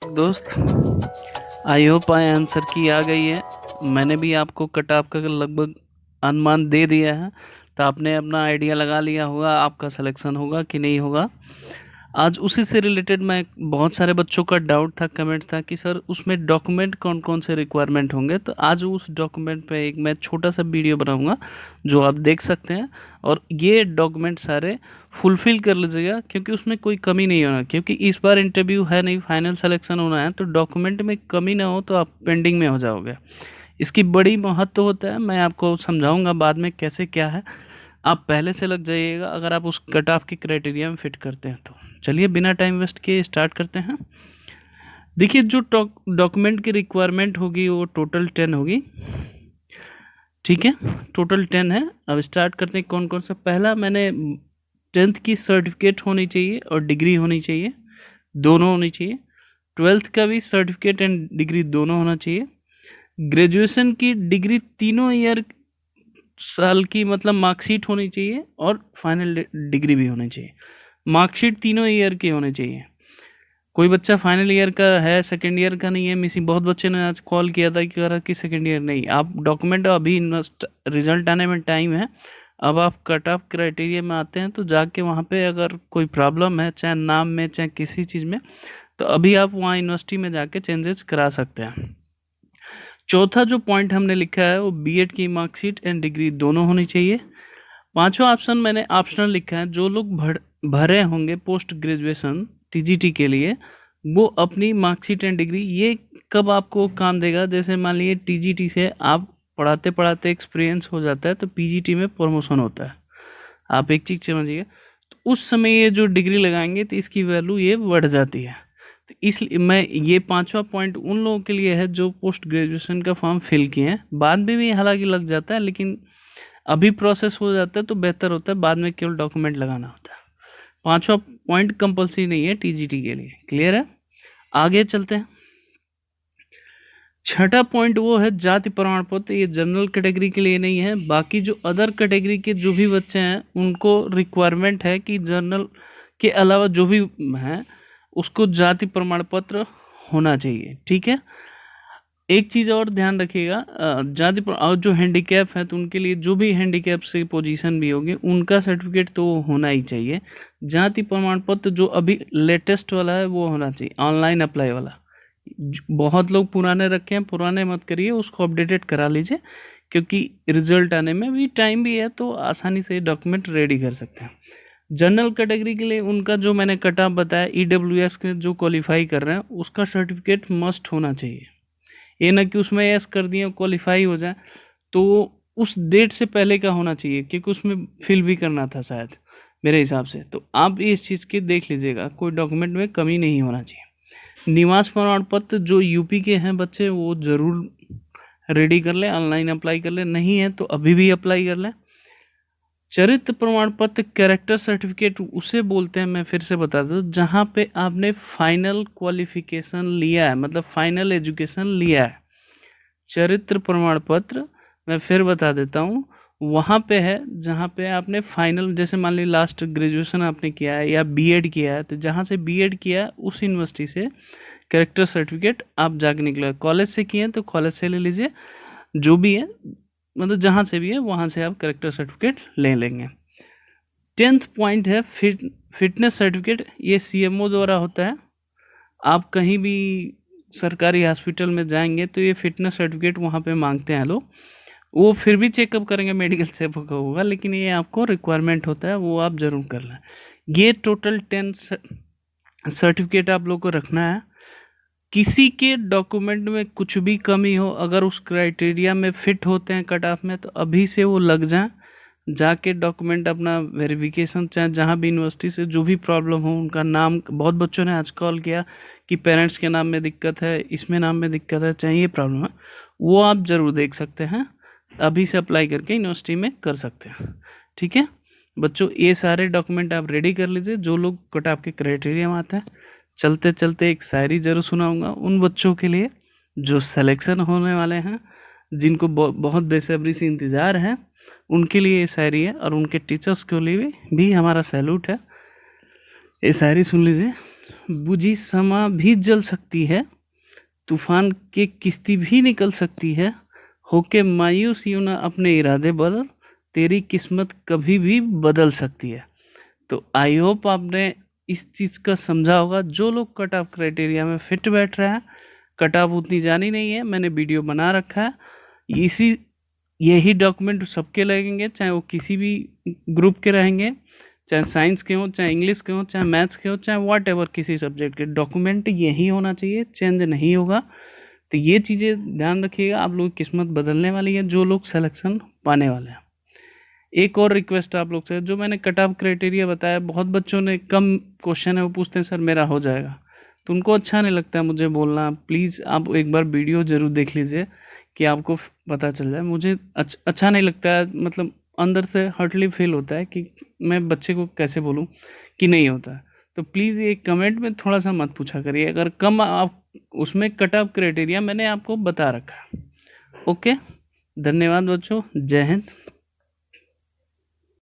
दोस्त, I hope आए answer की आ गई है। मैंने भी आपको कट ऑफ का लगभग अनुमान दे दिया है, तो आपने अपना आइडिया लगा लिया होगा आपका सिलेक्शन होगा कि नहीं होगा। आज उसी से रिलेटेड मैं बहुत सारे बच्चों का डाउट था, कमेंट था कि सर उसमें डॉक्यूमेंट कौन कौन से रिक्वायरमेंट होंगे, तो आज उस डॉक्यूमेंट पे एक मैं छोटा सा वीडियो बनाऊंगा जो आप देख सकते हैं। और ये डॉक्यूमेंट सारे फुलफ़िल कर लीजिएगा, क्योंकि उसमें कोई कमी नहीं होना, क्योंकि इस बार इंटरव्यू है नहीं, फाइनल सिलेक्शन होना है, तो डॉक्यूमेंट में कमी ना हो तो आप पेंडिंग में हो जाओगे। इसकी बड़ी महत्व होता है, मैं आपको समझाऊंगा बाद में कैसे क्या है। आप पहले से लग जाइएगा अगर आप उस कट ऑफ की क्राइटेरिया में फिट करते हैं तो। चलिए बिना टाइम वेस्ट किए स्टार्ट करते हैं। देखिए, जो डॉक्यूमेंट की रिक्वायरमेंट होगी वो टोटल 10 होगी। ठीक है, टोटल 10 है। अब स्टार्ट करते हैं कौन कौन सा। पहला, मैंने 10th की सर्टिफिकेट होनी चाहिए और डिग्री होनी चाहिए, दोनों होनी चाहिए। 12th का भी सर्टिफिकेट एंड डिग्री दोनों होना चाहिए। ग्रेजुएशन की डिग्री तीनों ईयर साल की मतलब मार्कशीट होनी चाहिए, और फाइनल डिग्री भी होनी चाहिए। मार्कशीट तीनों ईयर की होनी चाहिए। कोई बच्चा फाइनल ईयर का है, सेकेंड ईयर का नहीं है मिसिंग। बहुत बच्चे ने आज कॉल किया था कि कह रहा कि सेकेंड ईयर नहीं। आप डॉक्यूमेंट अभी रिजल्ट आने में टाइम है। अब आप कट ऑफ क्राइटेरिया में आते हैं तो जाके वहाँ पे अगर कोई प्रॉब्लम है, चाहे नाम में चाहे किसी चीज़ में, तो अभी आप वहाँ यूनिवर्सिटी में जाके चेंजेस करा सकते हैं। चौथा जो पॉइंट हमने लिखा है वो बीएड की मार्कशीट एंड डिग्री दोनों होनी चाहिए। पांचवा ऑप्शन मैंने ऑप्शनल लिखा है, जो लोग भरे होंगे पोस्ट ग्रेजुएशन टीजीटी के लिए, वो अपनी मार्कशीट एंड डिग्री, ये कब आपको काम देगा, जैसे मान लीजिए टीजीटी से आप पढ़ाते पढ़ाते एक्सपीरियंस हो जाता है तो पीजीटी में प्रमोशन होता है। आप एक चीज़ समझिए, तो उस समय ये जो डिग्री लगाएंगे तो इसकी वैल्यू ये बढ़ जाती है। तो इसलिए मैं ये पांचवा पॉइंट उन लोगों के लिए है जो पोस्ट ग्रेजुएशन का फॉर्म फिल किए हैं। बाद में भी हालांकि लग जाता है, लेकिन अभी प्रोसेस हो जाता है तो बेहतर होता है, बाद में केवल डॉक्यूमेंट लगाना होता है। पांचवा पॉइंट कंपलसरी नहीं है टीजीटी के लिए। क्लियर है? आगे चलते हैं। छठा पॉइंट वो है जाति प्रमाण पत्र। ये जनरल कैटेगरी के लिए नहीं है, बाकी जो अदर कैटेगरी के जो भी बच्चे हैं उनको रिक्वायरमेंट है कि जनरल के अलावा जो भी हैं उसको जाति प्रमाण पत्र होना चाहिए। ठीक है, एक चीज़ और ध्यान रखिएगा, और जो हैंडीकैप है तो उनके लिए, जो भी हैंडीकैप से पोजीशन भी होगी, उनका सर्टिफिकेट तो होना ही चाहिए। जाति प्रमाण पत्र जो अभी लेटेस्ट वाला है वो होना चाहिए, ऑनलाइन अप्लाई वाला। बहुत लोग पुराने रखे हैं, पुराने मत करिए, उसको अपडेटेड करा लीजिए, क्योंकि रिजल्ट आने में भी टाइम भी है तो आसानी से डॉक्यूमेंट रेडी कर सकते हैं। जनरल कैटेगरी के लिए उनका जो मैंने कट ऑफ बताया, ईडब्ल्यूएस के जो क्वालिफाई कर रहे हैं उसका सर्टिफिकेट मस्ट होना चाहिए। ये ना कि उसमें एस कर दिए क्वालिफाई हो जाए, तो उस डेट से पहले का होना चाहिए, क्योंकि उसमें फिल भी करना था शायद मेरे हिसाब से। तो आप इस चीज़ की देख लीजिएगा, कोई डॉक्यूमेंट में कमी नहीं होना चाहिए। निवास प्रमाण पत्र जो यूपी के हैं बच्चे वो ज़रूर रेडी कर लें, ऑनलाइन अप्लाई कर लें, नहीं है तो अभी भी अप्लाई कर लें। चरित्र प्रमाण पत्र, कैरेक्टर सर्टिफिकेट उसे बोलते हैं, मैं फिर से बता दूं, जहाँ पे आपने फाइनल क्वालिफिकेशन लिया है, मतलब फाइनल एजुकेशन लिया है। चरित्र प्रमाण पत्र मैं फिर बता देता हूँ, वहाँ पे है जहाँ पे आपने फाइनल, जैसे मान ली लास्ट ग्रेजुएशन आपने किया है या बीएड किया है, तो जहाँ से बीएड किया है उस यूनिवर्सिटी से कैरेक्टर सर्टिफिकेट आप जाके निकला। कॉलेज से किए हैं तो कॉलेज से ले लीजिए, जो भी है मतलब जहाँ से भी है वहाँ से आप कैरेक्टर सर्टिफिकेट ले लेंगे। 10th पॉइंट है फिटनेस सर्टिफिकेट। ये सीएमओ द्वारा होता है। आप कहीं भी सरकारी हॉस्पिटल में जाएंगे तो ये फिटनेस सर्टिफिकेट वहाँ पे मांगते हैं लोग। वो फिर भी चेकअप करेंगे, मेडिकल चेकअप होगा, लेकिन ये आपको रिक्वायरमेंट होता है, वो आप ज़रूर कर लें। ये टोटल 10 सर्टिफिकेट आप लोग को रखना है। किसी के डॉक्यूमेंट में कुछ भी कमी हो, अगर उस क्राइटेरिया में फिट होते हैं कट ऑफ में, तो अभी से वो लग जाएं, जाके डॉक्यूमेंट अपना वेरिफिकेशन, चाहे जहाँ भी यूनिवर्सिटी से जो भी प्रॉब्लम हो, उनका नाम, बहुत बच्चों ने आज कॉल किया कि पेरेंट्स के नाम में दिक्कत है, इसमें नाम में दिक्कत है, चाहे ये प्रॉब्लम है, वो आप ज़रूर देख सकते हैं, अभी से अप्लाई करके यूनिवर्सिटी में कर सकते हैं। ठीक है बच्चों, ये सारे डॉक्यूमेंट आप रेडी कर लीजिए जो लोग कट ऑफ के क्राइटेरिया में आते हैं। चलते चलते एक शायरी ज़रूर सुनाऊंगा उन बच्चों के लिए जो सिलेक्शन होने वाले हैं, जिनको बहुत बेसब्री से इंतज़ार है, उनके लिए ये शायरी है, और उनके टीचर्स के लिए भी हमारा सैल्यूट है। ये शायरी सुन लीजिए। बुझी शमा भी जल सकती है, तूफान के किश्ती भी निकल सकती है, होके मायूस यूं ना अपने इरादे बदल, तेरी किस्मत कभी भी बदल सकती है। तो आई होप आपने इस चीज़ का समझा होगा। जो लोग कट ऑफ क्राइटेरिया में फिट बैठ रहे हैं, कट ऑफ उतनी जानी नहीं है, मैंने वीडियो बना रखा है। इसी यही डॉक्यूमेंट सबके लगेंगे, चाहे वो किसी भी ग्रुप के रहेंगे, चाहे साइंस के हों, चाहे इंग्लिश के हों, चाहे मैथ्स के हों, चाहे व्हाट एवर किसी सब्जेक्ट के, डॉक्यूमेंट यही होना चाहिए, चेंज नहीं होगा। तो ये चीज़ें ध्यान रखिएगा, आप लोग की किस्मत बदलने वाली है जो लोग सिलेक्शन पाने वाले हैं। एक और रिक्वेस्ट आप लोग से, जो मैंने कट ऑफ क्राइटेरिया बताया, बहुत बच्चों ने कम क्वेश्चन है वो पूछते हैं सर मेरा हो जाएगा, तो उनको अच्छा नहीं लगता है मुझे बोलना। प्लीज़ आप एक बार वीडियो ज़रूर देख लीजिए कि आपको पता चल जाए। मुझे अच्छा नहीं लगता है, मतलब अंदर से हर्टली फील होता है कि मैं बच्चे को कैसे बोलूँ कि नहीं होता है। तो प्लीज़ ये कमेंट में थोड़ा सा मत पूछा करिए, अगर कम आप उसमें कट ऑफ क्राइटेरिया मैंने आपको बता रखा है। ओके, धन्यवाद बच्चों, जय हिंद।